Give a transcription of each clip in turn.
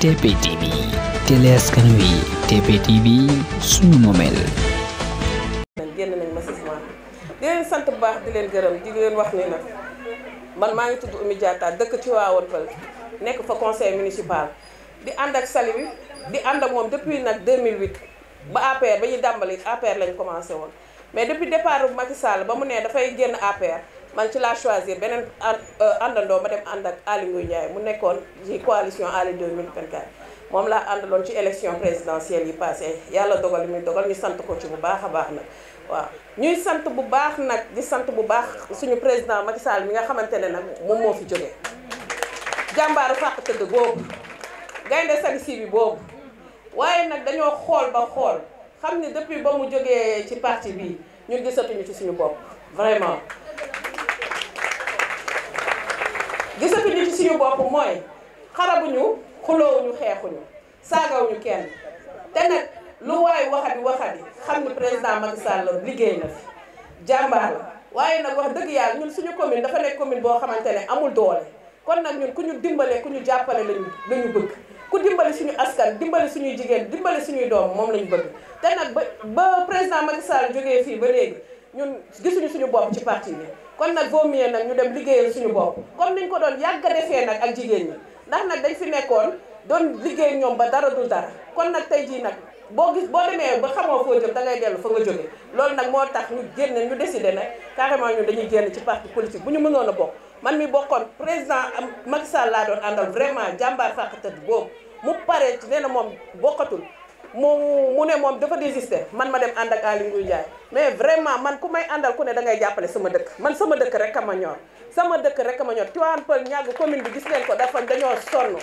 TP TV télé askan wi TP TV suñu momel génn nañ massivement di leen sant bu baax di leen gërëm di leen wax ni nag man maa ngi tudd Oumy Diatta dëkk ci Tivaouane Peulh nekk fa conseil municipal di ànd ak Sali bi di ànd ak moom depuis nag 2008 ba APR ba ñuy dàmbali APR lañ commencé woon mais depuis départ bu Macky Sall ba mu ne dafay génn APR man ci laa choisir beneen àndandoo ma dem ànd ak Aly Ngouille Ndiaye mu nekkoon ci coalition Aly 2024 moom laa àndaloon ci élection présidentielle yi passé yàlla dogal li muy dogal ñu sant ko ci bu baax a baax nag waaw ñuy sant bu baax nag di sant bu baax suñu président Macky Sall mi nga xamante ne nag moom moo fi jógee jàmbaaru fàq tëdd boobu gaynde sali si bi boobu waaye nag dañoo xool ba xool xam ni depuis ba mu jógee ci parti bi ñun gisatuñu ci suñu bopp vraiment gisatuñu ci suñu bopp mooy xarabuñu xuloowuñu xeexuñu saagawuñu kenn te nag lu waay waxati xam ni président Macky Sall liggéey na fi jàmbaar la waaye nag wax dëgg yàlla ñun suñu commune dafa nekk commune boo xamante ne amul doole kon nag ñun ku ñu dimbale ku ñu jàppale lañu bëgg ku dimbali suñu askan dimbali suñuy jigéen dimbali suñuy doom moom lañu bëgg te nag ba président Macky Sall jógee fii ba léegi ñun gisuñu suñu bopp ci parti bi kon nag vaut mieux nag ñu dem liggéeyal suñu bopp comme niñ ko doon yàgg a defee nag ak jigéen ñi ndax nag dañ fi nekkoon doon liggéey ñoom ba dara dul dara kon nag tey jii nag boo demee ba xamoo foo jëm da ngay dellu fa nga jóge loolu nag moo tax ñu génne ñu décidé nag carrément ñun dañuy génn ci parti politique bu ñu mënoon a bokk man mi bokkoon président Macky Sall laa doon àndal vraiment jàmbaar fàq tëdd boobu mu paree ci nee na moom bokkatul mu ne moom dafa désister man ma dem ànd ak Aly Ngouille Ndiaye mais vraiment man ku may àndal ku ne da ngay jàppale sama dëkk man sama dëkk rek a ma ñor sama dëkk rek a ma ñor Tivaouane Peulh ñàgg commune bi gis leen ko dafa dañoo sonn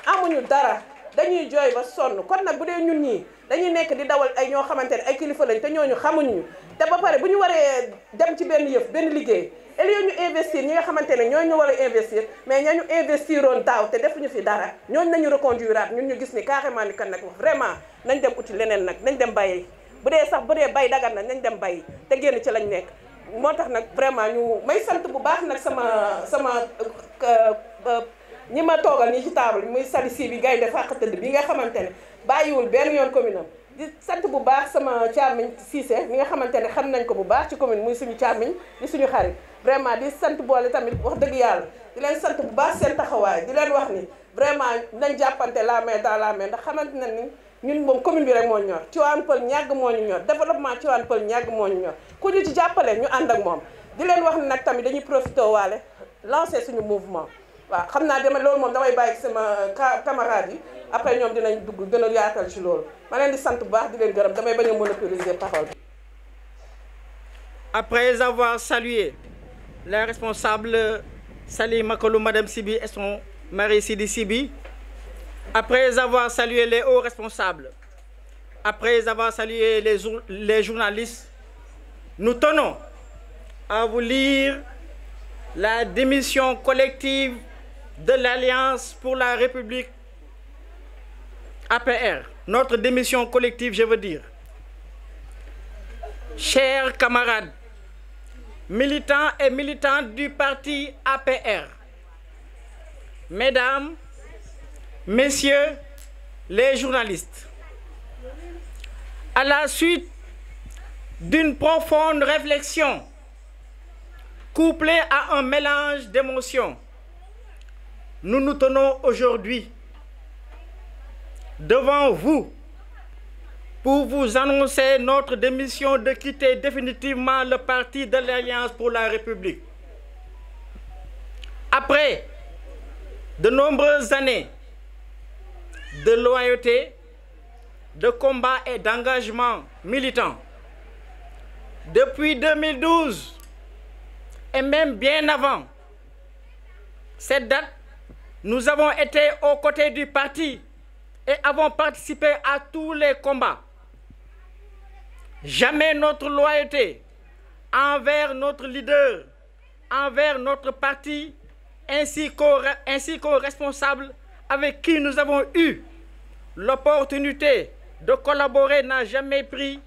amuñu dara dañuy jooy ba sonn kon nag bu dee ñun ñii dañuy nekk di dawal ay ñoo xamante ne ay kilifa lañ te ñooñu xamuñu te ba pare bu ñu waree dem ci benn yëf benn liggéey au lieu ñu investir ñi nga xamante ne ñooñu war a investir mais ñañu investiroon daaw te defuñu fi dara ñooñu nañu reconduiraat ñun ñu gis ni carrément ni kan nag vraiment nañ dem uti leneen nag nañ dem bàyyi bu dee bay dagan na nañ dem bàyyi te génn ci lañ nekk moo tax nag vraiment ñu may sant bu baax nag sama ñi ma toogal nii ci table muy Sali si bi gaynde fàq tëdd bi nga xamante ne bàyyiwul benn yoon commune am di sant bu baax sama càmmiñ Cissé mi nga xamante ne xam nañ ko bu baax ci commune muy suñu càmmiñ di suñu xarit vraiment di sant boole tamit wax dëgg yàlla di leen sant bu baax seen taxawaay di leen wax ni vraiment nañ jàppante la main dans la main ndax xamante na ni ñun moom commune bi rek moo ñu ñor Tivaouane Peulh ñàgg moo ñu ñor développement Tivaouane Peulh ñàgg moo ñu ñor ku ñu ci jàppale ñu ànd ak moom di leen wax ni nag tamit dañuy profité waale lancer suñu mouvement waaw xam naa dama loolu moom damay bàyyi sama camarades yi après ñoom dinañ dugg gën a yaatal ci loolu ma leen di sant bu baax di leen gërëm damay bañ a monopoliser parole bi. Après avoir salué les responsables Sali Makalou, Madame Sibi et son mari Sidi Sibi, après avoir salué les hauts responsables, après avoir salué les journalistes, nous tenons à vous lire la démission collective de l'Alliance pour la République APR. Notre démission collective, je veux dire. Chers camarades, militants et militantes du parti APR, mesdames, messieurs les journalistes, à la suite d'une profonde réflexion couplée à un mélange d'émotions, nous nous tenons aujourd'hui devant vous pour vous annoncer notre démission de quitter définitivement le parti de l'Alliance pour la République. Après de nombreuses années de loyauté, de combat et d'engagement militant, depuis 2012 et même bien avant cette date, nous avons été aux côtés du parti et avons participé à tous les combats. Jamais notre loyauté envers notre leader, envers notre parti, ainsi qu'aux responsables avec qui nous avons eu l'opportunité de collaborer n'a jamais pris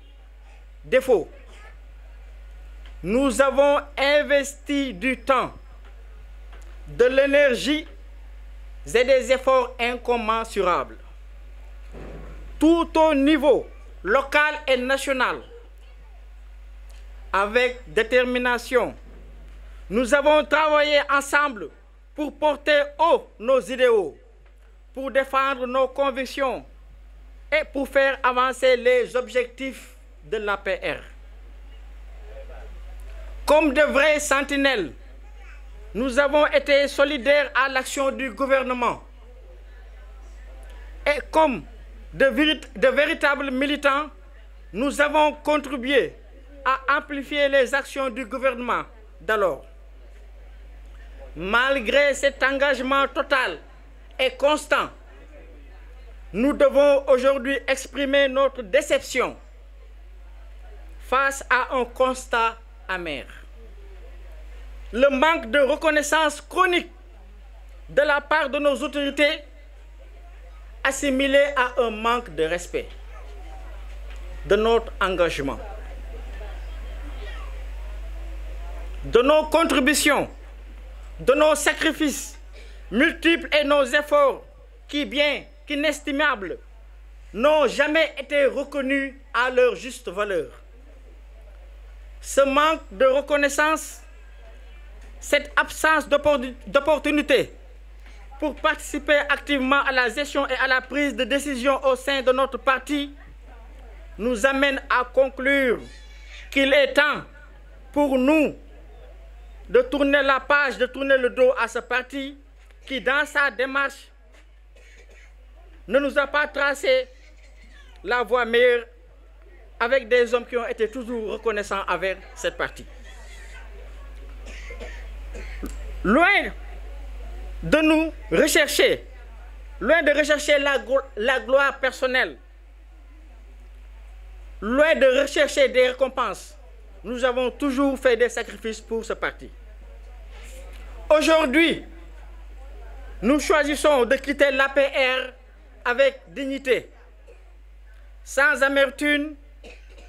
défaut. Nous avons investi du temps, de l'énergie et des efforts incommensurables. Tout au niveau local et national, avec détermination, nous avons travaillé ensemble pour porter haut nos idéaux, pour défendre nos convictions et pour faire avancer les objectifs de l'APR. Comme de vrais sentinelles, nous avons été solidaires à l'action du gouvernement. Et comme de véritables militants, nous avons contribué à amplifier les actions du gouvernement d'alors. Malgré cet engagement total et constant, nous devons aujourd'hui exprimer notre déception face à un constat amer. Le manque de reconnaissance chronique de la part de nos autorités, assimilé à un manque de respect de notre engagement, de nos contributions, de nos sacrifices multiples et nos efforts qui, bien qu'inestimables, n'ont jamais été reconnus à leur juste valeur. Ce manque de reconnaissance, cette absence d'opportunité pour participer activement à la gestion et à la prise de décision au sein de notre parti nous amène à conclure qu'il est temps pour nous de tourner la page, de tourner le dos à ce parti qui, dans sa démarche, ne nous a pas tracé la voie meilleure avec des hommes qui ont été toujours reconnaissants avec cette partie. Loin de nous rechercher, loin de rechercher la gloire personnelle, loin de rechercher des récompenses, nous avons toujours fait des sacrifices pour ce parti. Aujourd'hui, nous choisissons de quitter l'APR avec dignité, sans amertume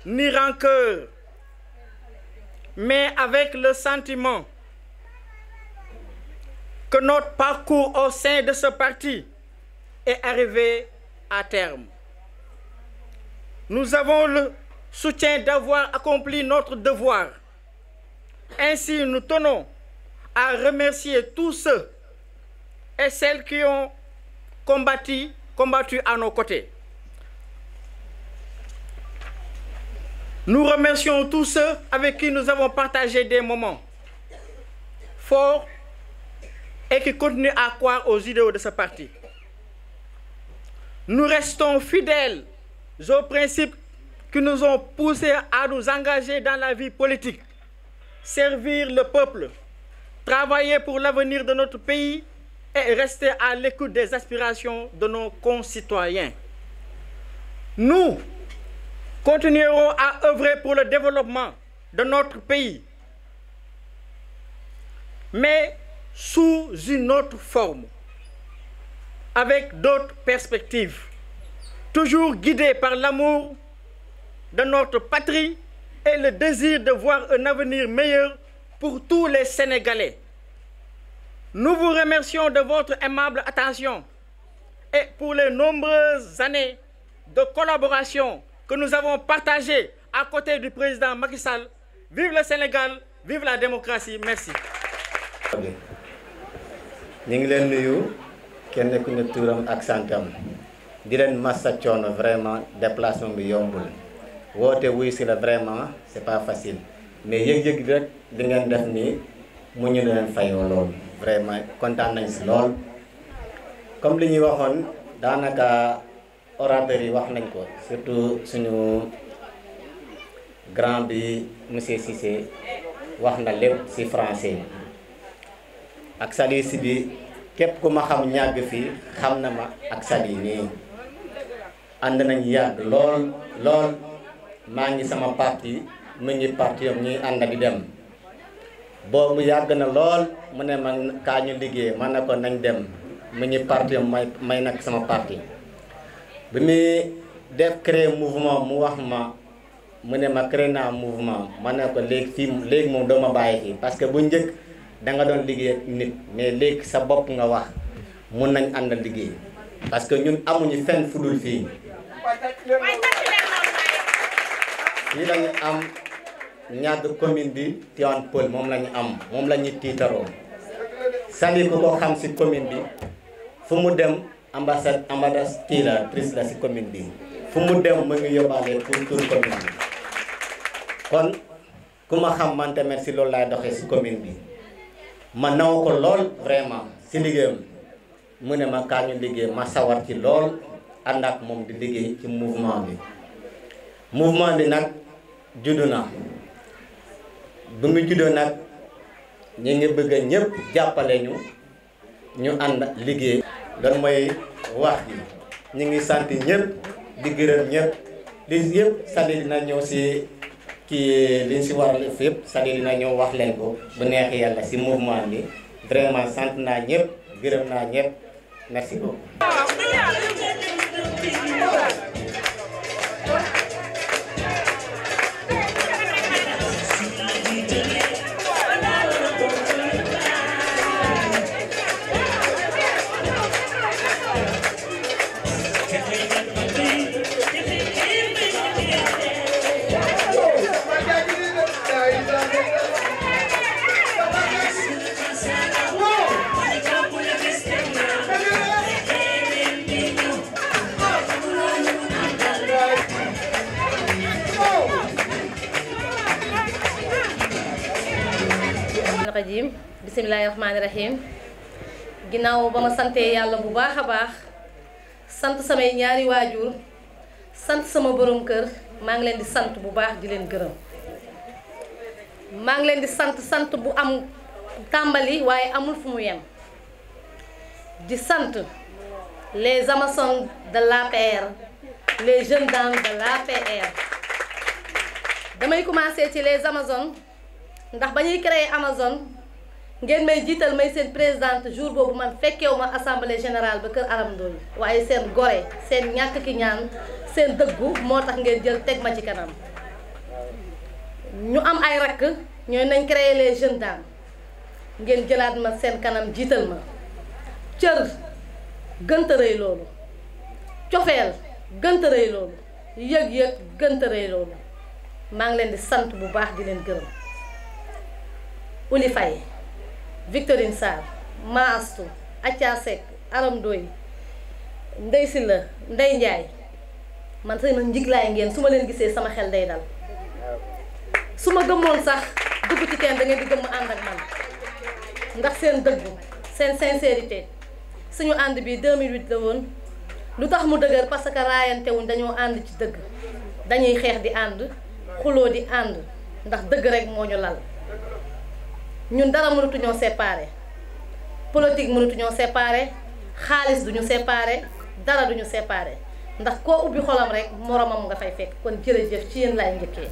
ni rancœur, mais avec le sentiment que notre parcours au sein de ce parti est arrivé à terme. Nous avons le soutien d'avoir accompli notre devoir. Ainsi, nous tenons à remercier tous ceux et celles qui ont combattu à nos côtés. Nous remercions tous ceux avec qui nous avons partagé des moments forts et qui continuent à croire aux idéaux de ce parti. Nous restons fidèles aux principes qui nous ont poussés à nous engager dans la vie politique, servir le peuple, travailler pour l'avenir de notre pays et rester à l'écoute des aspirations de nos concitoyens. Nous continuerons à œuvrer pour le développement de notre pays, mais sous une autre forme, avec d'autres perspectives, toujours guidés par l'amour de notre patrie et le désir de voir un avenir meilleur pour tous les Sénégalais. Nous vous remercions de votre aimable attention et pour les nombreuses années de collaboration que nous avons partagées à côté du président Macky Sall. Vive le Sénégal, vive la démocratie. Merci. ñu ngi leen nuyu kenn ku ne turam ak santam di leen massa coono vraiment déplacement bi yombul woote wuy si la vraiment c'est pas facile mais yëg-yëg bi rek di ngeen def nii mu ñu leen fayoo loolu vraiment kontaan nañ si lool. comme li ñuy waxoon daanaka orateurs yi wax nañ ko surtout suñu grand bi monsieur Cissé wax na lépp si français ak Sali si bi képp ku ma xam ñàgg fii xam na ma ak Sali nii ànd nañ yàgg lool lool maa ngi sama parti mu ngi parti yom ñuy ànd di dem boobu yàgg na lool mu ne ma kaa ñu liggéey man na ko nañ dem mu ngi parti yom may nag sama parti bi muy def créer mouvement mu wax ma mu ne ma créé naa mouvement man ne ko léegi moom doo ma bàyyi fii parce que bu njëkk da nga doon liggéey nit mais léegi sa bopp nga wax mun nañ àndal liggéey parce que ñun amuñu fenn fudul fii fii lañu am ñàgg commune bi Tivaouane Peulh moom la ñu am moom la ñu tiitaroo Sali ku ko xam si commune bi fu mu dem ambassadeur kii la prise la si commune bi fu mu dem mu ngi yóbbaale pour tur commune bi kon ku ma xam man tamit si loolu laay doxee si commune bi ma naw ko lool vraiment si liggéeyam mu ne ma kaa ñu liggéey ma sawar ci lool ànd ak moom di liggéey ci mouvement bi nag juddu na bu mu juddoo nag ñu ngi bëgg ñëpp jàppale ñu ànd liggéey loolu mooy wax ji ñu ngi sant ñëpp di gërëm ñëpp li yëpp Sali dina ñëw si kii liñ si war a def yëpp Sali dina ñëw wax leen ko bu neexee yàlla si mouvement bi vraiment sant naa ñëpp gërëm naa ñëpp merci beaucoup. rajim bismillahirrahmanirrahim ginnaaw ba ma santee yàlla bu baax a baax sant samay ñaari waajur sant sama borom kër maa ngi leen di sant bu baax di leen gërëm maa ngi leen di sant bu am tàmbali waaye amul fu mu yem di sant les amazones de l'APR les jeunes dames de l'APR damay commencer ci les amazones ndax ba ñuy créer Amazone ngeen may jiital may seen présidente jour boobu man fekkeewu ma assemblée générale ba kër Aram Ndoye waaye seen gore seen ñàkk ki ñaan seen dëggu moo tax ngeen jël teg ma ci kanam ñu am ay rakk ñooy nañ créer les jeunes dames ngeen jëlaat ma seen kanam jiital ma cër gënta rëy loolu cofeel gënta rëy loolu yëg-yëg gënta rëy loolu maa ngi leen di sant bu baax di leen gërëm Ouli Faye Victorine Sarr Maastu Atia Seck Aram Ndoye Ndey Silla Ndey Njaay man sama njiglaay ngeen su ma leen gisee sama xel day dal su ma gëmmoon sax dugg ci teen da ngeen di gëmm ànd ak man ndax seen dëggu seen sincérité suñu ànd bi 2008 la woon lu tax mu dëgër parce que raayantewuñ dañoo ànd ci dëgg dañuy xeex di ànd xuloo di ànd ndax dëgg rek moo ñu lal ñun dara mënatuñoo séparé politique mënatuñoo séparé xaalis duñu séparé dara duñu séparé ndax koo ubbi xolam rek moromam nga fay fekk kon jërëjëf ci yéen laay njëkkee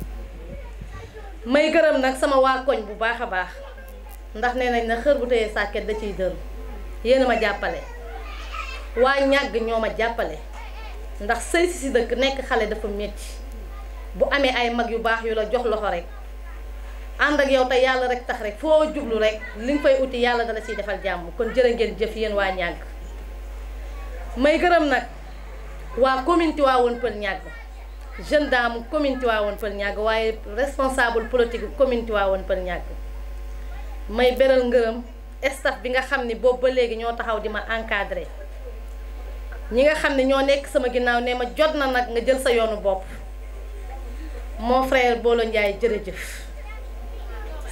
may gërëm nag sama waa koñ bu baax a baax ndax nee nañ na xër bu tëyee sàkket da ciy dër yéen a ma jàppale waa ñàgg ñoo ma jàppale ndax sëy si dëkk nekk xale dafa metti bu amee ay mag yu baax yu la jox loxo rek ànd ak yow te yàlla rek tax rek foo jublu rek li nga fay uti yàlla dala ciy defal jàmm kon jërë ngeen jëf yéen waa ñàgg may gërëm nag waa commune Tivaouane Peulh ñàgg jeune dame commune Tivaouane Peulh ñàgg waaye responsable politique commune Tivaouane Peulh ñàgg may beral ngërëm staff bi nga xam ni boobu ba léegi ñoo taxaw di ma encadré ñi nga xam ne ñoo nekk sama ginnaaw ne ma jot na nag nga jël sa yoonu bopp mon frère Bolo Ndiaye jërëjëf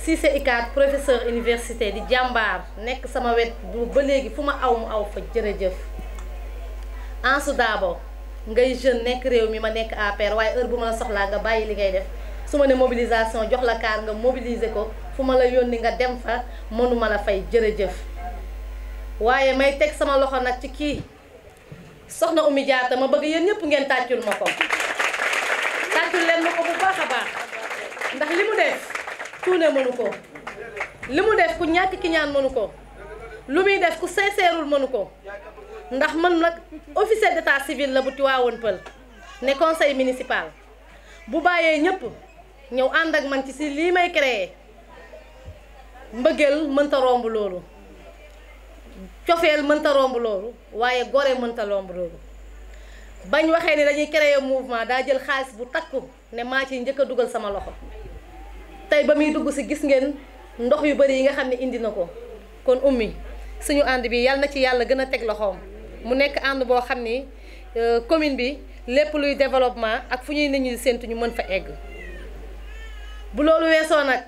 Cissé Ikat professeur université di jàmbaar nekk sama wet bu ba léegi fu ma aw mu aw fa jërëjëf Ansou Dabo ngay jeune nekk réew mi ma nekk APR waaye heure bu ma la soxlaa nga bàyyi li ngay def su ma ne mobilisation jox la kaar nga mobiliser ko fu ma la yónni nga dem fa mënuma la fay jërëjëf waaye may teg sama loxo nag ci kii soxna Oumy Diatta ma bëgg yéen ñëpp ngeen tàccul ma ko tàccul leen ma ko bu baax a baax ndax li mu def tuune mënu ko li mu def ku ñàkk ki ñaan mënu ko lu muy def ku sincèreul mënu ko ndax man nag officier d'état civil la bu Tivaouane Peulh ne conseil municipal bu bàyyee ñëpp ñëw ànd ak man ci si lii may créer mbëggeel mënta romb loolu cofeel mënta romb loolu waaye gore mënta romb loolu bañ waxee ni dañuy créer mouvement daa jël xaalis bu takku ne maa ci njëkk a dugal sama loxo tey ba muy dugg si gis ngeen ndox yu bari yi nga xam ne indi na ko kon ummi suñu ànd bi yal na ci yàlla gën a teg loxoom mu nekk ànd boo xam ni commune bi lépp luy développement ak fu ñuy nit ñi séntu ñu mën fa egg bu loolu weesoo nag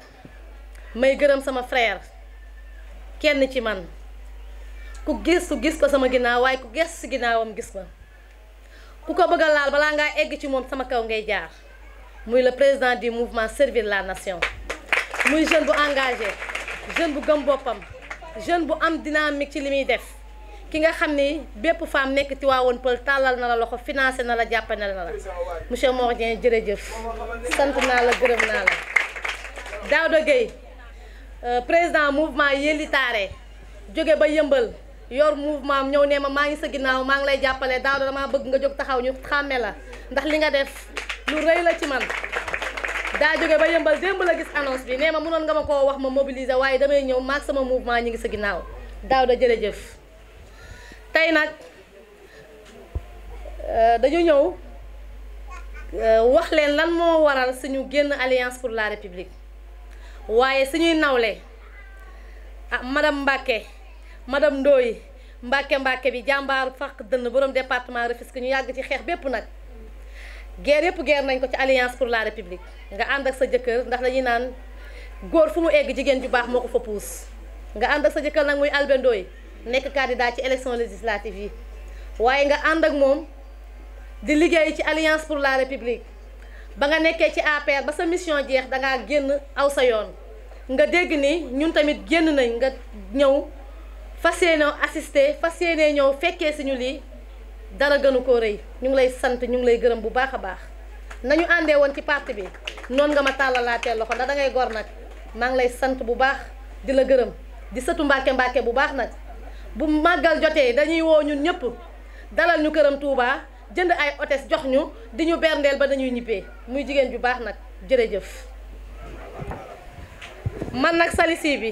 may gërëm sama frère kenn ci man ku gis ko sama ginnaaw waaye ku gis si ginnaawam gis ma ku ko bëgg a laal balaa ngaa egg ci moom sama kaw ngay jaar muy le président du mouvement Servir la Nation muy jeune bu engagé jeune bu gëm boppam jeune bu am dynamique ci li muy def ki nga xam ni bépp femme nekk Tivaouane Peulh tàllal na la loxo financé na la jàppale na la monsieur Mor Dieng jërëjëf sant naa la gërëm naa la Daouda Gueye président mouvement Yelli Taare jóge ba Yëmbal yor mouvement am ñëw ne ma maa ngi sa ginnaaw maa ngi lay jàppale Daouda damaa bëgg nga jóg taxaw ñu xàmme la ndax li nga def lu rëy la ci man daa jóge ba Yëmbal démb la gis annonce bi nee ma mënoon nga ma koo wax ma mobiliser waaye damay ñëw maag sama mouvement ñi ngi sa ginnaaw Daouda jërëjëf tey nag dañu ñëw wax leen lan moo waral suñu génn Alliance pour la République waaye suñuy nawle ah madame Mbacke madame Ndoye Mbacke bi jàmbaaru fàq dënn borom département Rufisque ñu yàgg ci xeex bépp nag guerre yëpp guerre nañ ko ci Alliance pour la République nga ànd ak sa jëkkër ndax dañuy naan góor fu mu egg jigéen ju baax moo ko fa puus nga ànd ak sa jëkkër nag muy Albé Ndoye nekk candidat ci élection législative yi waaye nga ànd ak moom di liggéey ci Alliance pour la République ba nga nekkee ci APR ba sa mission jeex dangaa génn aw sa yoon nga dégg ni ñun tamit génn nañ nga ñëw fas yéene assister fas yéene ñëw fekkee si ñu lii dara gënu koo rëy ñu ngi lay sant ñu ngi lay gërëm bu baax a baax nañu àndee woon ci parti bi noonu nga ma tàllalaatee loxo ndax da ngay gor nag maa ngi lay sant bu baax di la gërëm di sëtu Mbàkke bu baax nag bu màggal jotee dañuy woo ñun ñëpp dalal ñu këram Touba jënd ay hôtesse jox ñu di ñu berndeel ba dañuy ñibbee muy jigéen ju baax nag jërëjëf man nag Salici bi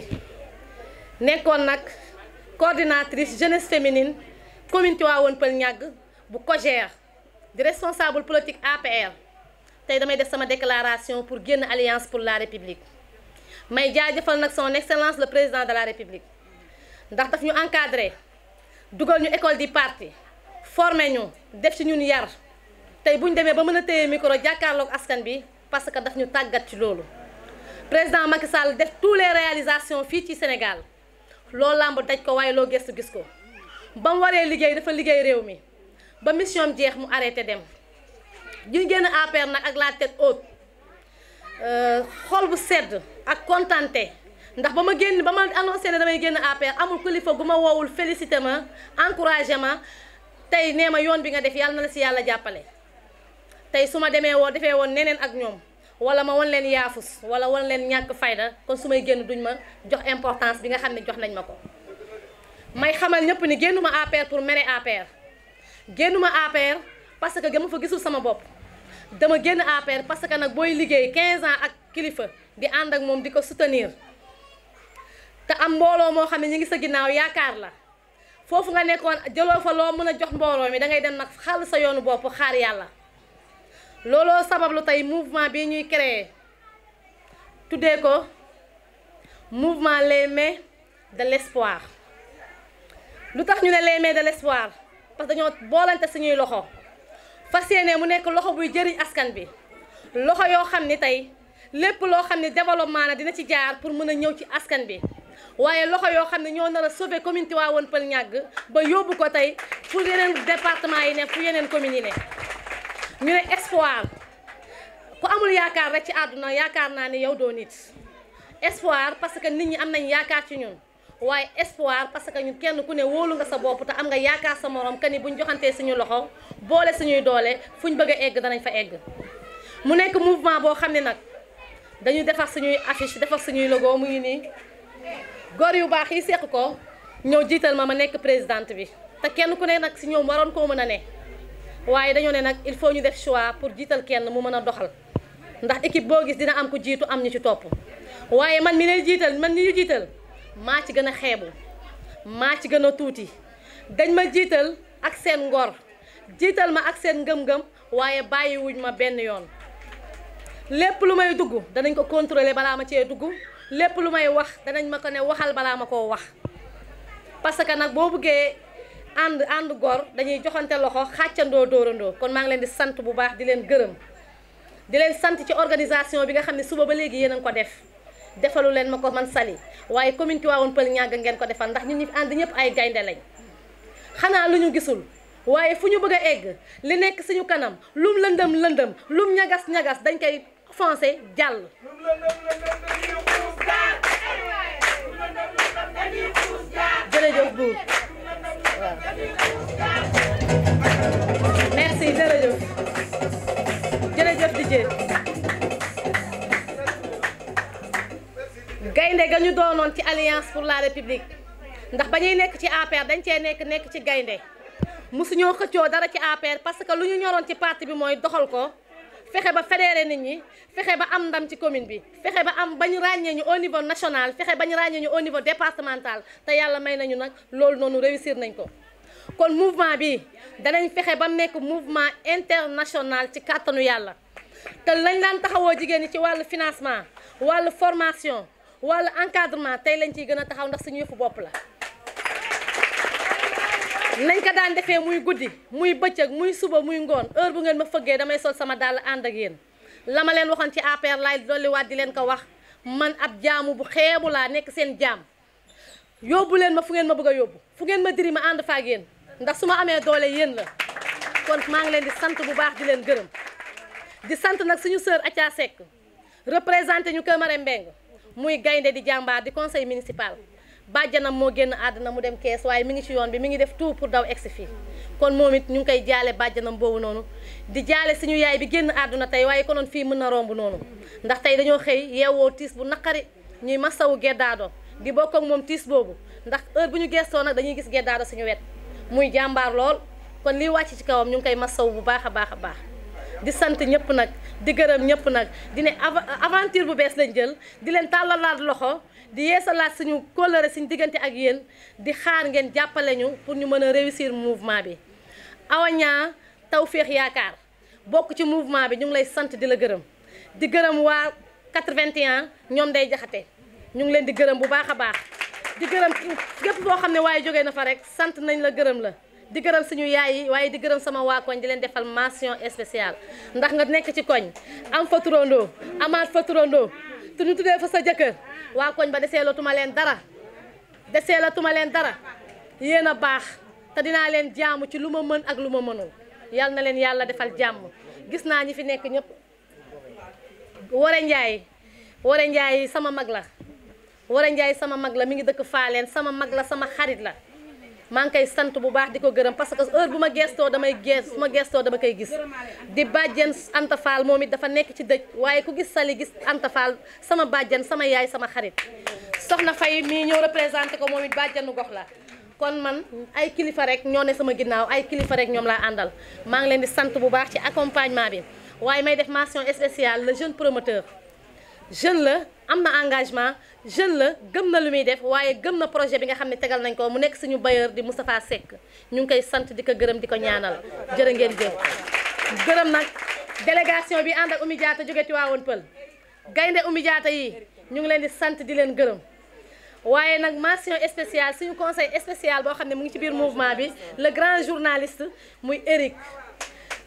nekkoon nag coordinatrice jeunesse féminine commune Tivaouane Peulh Niague bu COJER di responsable politique APR tey damay def sama déclaration pour génn Alliance pour la République may jaajëfal nag son excellence le président de la République ndax daf ñu encadré dugal ñu école du parti formé ñu def ci ñun yar tey bu ñu demee ba mën a téye micro jàkkaarloog askan bi parce que daf ñu tàggat ci loolu président Macky Sall def tous les réalisations fii ci Sénégal loolu làmb daj ko waaye loo gëstu gis ko ba mu waree liggéey dafa liggéey réew mi ba mission jeex mu arrêté dem ñu génn APR nag ak la tête haute xol bu sedd ak contenté ndax ba ma annoncé ne damay génn APR amul kilifa gu ma woowul félicité ma encouragé ma tey nee ma yoon bi nga def yàlla na la si yàlla jàppale tey su ma defee woon neneen ak ñoom wala ma wan leen yaafus wala wan leen ñàkk fayda kon su may génn duñ ma jox importance bi nga xam ne jox nañ ma ko may xamal ñëpp ni génnuma APR pour mere APR génnuma APR parce que dama fa gisul sama bopp dama génn APR parce que nag booy liggéey 15 ans ak kilifa di ànd ak moom di ko soutenir te am mbooloo moo xam ne ñu ngi sa ginnaaw yaakaar la foofu nga nekkoon jëloo fa loo mën a jox mbooloo mi dangay dem nag xàll sa yoonu bopp xaar yàlla looloo sabablu tey mouvement bi ñuy créer tuddee ko mouvement les mains de l'espoir lu tax ñu ne les mains de l'espoir parce que dañoo boolante suñuy loxo fas yéene mu nekk loxo buy jëriñ askan bi loxo yoo xam ni tey lépp loo xam ne développement na dina ci jaar pour mën a ñëw ci askan bi waaye loxo yoo xam ne ñoo nar a sauver commune Tivaouane Peulh Niague ba yóbbu ko tey pour yeneen département yi ne pour yeneen communes yi ne ñu ne espoir ku amul yaakaar rek ci àdduna yaakaar naa ni yow doo nit espoir parce que nit ñi am nañ yaakaar ci ñun waaye espoir parce que ñun kenn ku ne wóolu nga sa bopp te am nga yaakaar sa morom que ni buñ joxantee suñu loxo boole suñuy doole fuñ bëgg a egg danañ fa egg mu nekk mouvement boo xam ne nag dañuy defar suñuy affiche defar suñuy logo mu ngi nii góor yu baax yi seq ko ñëw jiital ma nekk présidente bi te kenn ku ne nag si ñoom waroon koo mën a ne waaye dañoo ne nag il faut ñu def choix pour jiital kenn mu mën a doxal ndax équipe boo gis dina am ku jiitu am ñu ci topp waaye man mi lay jiital man mi ñu jiital maa ci gën a xeebu maa ci gën a tuuti dañ ma jiital ak seen ngor jiital ma ak seen ngëm-ngëm waaye bàyyiwuñ ma benn yoon lépp lu may dugg danañ ko contrôler balaa ma cee dugg lépp lu may wax danañ ma ko ne waxal balaa ma koo wax parce que nag boo bëggee ànd gor dañuy joxante loxo xàccandoo dóorandoo kon maa ngi leen di sant bu baax di leen gërëm di leen sant ci organisation bi nga xam ne suba ba léegi yéen a ngi ko def defalu leen ma ko man Sali waaye commune Tivaouane Peulh ñàgg ngeen ko defal ndax ñun ñi ànd ñëpp ay gaynde lañ xanaa lu ñu gisul waaye fu ñu bëgg a egg li nekk suñu kanam lum lëndëm lum ñagas dañ koy foncé jàll. jërëjëf buur waaw merci jërëjëf DJ gaynde ga ñu doonoon ci alliance pour la république ndax ba ñuy nekk ci APR dañ cee nekk ci gaynde musuñoo xëccoo dara ci APR parce que lu ñu ñoroon ci parti bi mooy doxal ko fexe ba fédéré nit ñi fexe ba am ndam ci commune bi fexe ba am ba ñu ràññee ñu au niveau national fexe ba ñu ràññee ñu au niveau départemental te yàlla may nañu nag loolu noonu réussir nañ ko kon mouvement bi danañ fexe ba nekk mouvement international ci kàttanu yàlla te lañ daan taxawoo jigéen ñi ci wàllu financement wàllu formation wàllu encadrement tey lañ ciy gën a taxaw ndax suñu yëfu bopp la nañ ko daan defee muy guddi muy bëccëg muy suba muy ngoon heure bu ngeen ma fëggee damay sol sama dàll ànd ak yéen la ma leen waxoon ci APR laay dolliwaat di leen ko wax man ab jaamu bu xeebu laa nekk seen jaam yóbbu leen ma fu ngeen ma bëgg a yóbbu fu ngeen ma diri ma ànd fa ak yéen ndax su ma amee doole yéen la kon maa ngi leen di sant bu baax di leen gërëm di sant nag suñu sœur Atia Seck représenté ñu Kër Marème Mbengue muy gaynde di jàmbaar di conseil municipal bàjjanam moo génn àdduna mu dem kees waaye mi ngi ci yoon bi mi ngi def tout pour daw egsi fii kon moom it ñu ngi koy jaale bàjjanam boobu noonu di jaale suñu yaay bi génn àdduna tey waaye konoon fii mën na romb noonu ndax tey dañoo xëy yeewoo tiis bu naqari ñuy masawu geddaado di bokk ak moom tiis boobu ndax heure bu ñu gestoo nag dañuy gis geddaado suñu wet muy jàmbaar lool kon liy wàcc ci kawam ñu ngi koy masawu bu baax a baax a baax di sant ñëpp nag di gërëm ñëpp nag di ne aventure bu bees lañ jël di leen tàllalaat loxo di yeesalaat suñu kóllëre suñu diggante ak yéen di xaar ngeen jàppale ñu pour ñu mën a réussir mouvement bi Awa Niang Tawfekh Yaakaar bokk ci mouvement bi ñu ngi lay sant di la gërëm di gërëm waa 81 ñoom day jaxate ñu ngi leen di gërëm bu baax a baax di gërëm gépp boo xam ne waaye jógee na fa rek sant nañ la gërëm la di gërëm suñu yaay yi waaye di gërëm sama waa koñ di leen defal mention spéciale ndax nga nekk ci koñ am fa turandoo amaat fa turandoo te ñu tuddee fa sa jëkkër waa koñ ba deseelatuma leen dara yéen a baax te dinaa leen jaamu ci lu ma mën ak lu ma mënul yal na leen yàlla defal jàmm gis naa ñi fi nekk ñëpp Wara Njaay sama mag la Wara Njaay sama mag la mi ngi dëkk Faaleen sama mag la sama xarit la maa ngi koy sant bu baax di ko gërëm parce que heure bu ma gestoo damay su ma gestoo dama koy gis di bàjjen Anta Fall moom it dafa nekk ci dëj waaye ku gis Sali gis Anta Fall sama bàjjen sama yaay sama xarit soxna Faye mii ñëw représenté ko moom it bàjjenu gox la kon man ay kilifa rek ñoo ne sama ginnaaw ay kilifa rek ñoom laa àndal maa ngi leen di sant bu baax ci accompagnement bi waaye may def mention spéciale le jeune promoteur jeune la am na engagement jeune la gëm na lu muy def waaye gëm na projet bi nga xam ne tegal nañ ko mu nekk suñu bailleur di Moustapha Seck ñu ngi koy sant di ko gërëm di ko ñaanal jërë ngeen jëf gërëm nag délégation bi ànd ak Oumy Diatta jóge Tivaouane Peulh gaynde Oumy Diatta yi ñu ngi leen di sant di leen gërëm waaye nag mention spéciale suñu conseil spécial boo xam ne mu ngi ci biir mouvement bi le grand journaliste muy Eric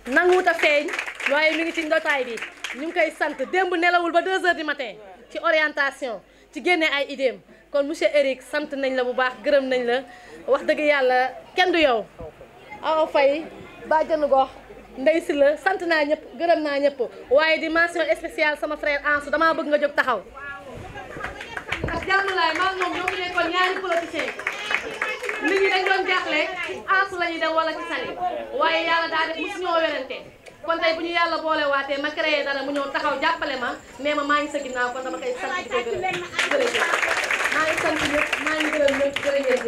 nanguwut a feeñ waaye mi ngi ci ndotaay bi ñu ngi koy sant démb nelawul ba 2 heures du matin ci orientation ci génne ay idéem kon monsieur Eric sant nañ la bu baax gërëm nañ la wax dëgg yàlla kenn du yow Awa Faye bàjjanu gox ndey si la sant naa ñëpp gërëm naa ñëpp waaye di mention spéciale sama frère Ansou damaa bëgg nga jóg taxaw ndax jàmmulaay maa moom ñoo fi nekkoon ñaari politicien nit ñi dañ doon jaaxle ci Ansou la ñuy dem wala ci Sali waaye yàlla daa def mosu ñoo werante kon tey bu ñu yàlla boole waatee ma créé dara mu ñëw taxaw jàppale ma nee ma maa ngi sa ginnaaw kon dama koy sant di ko gërëm jërëjëf maa ngi sant ñëpp maa ngi gërëm ñëpp jërë ngeen jëf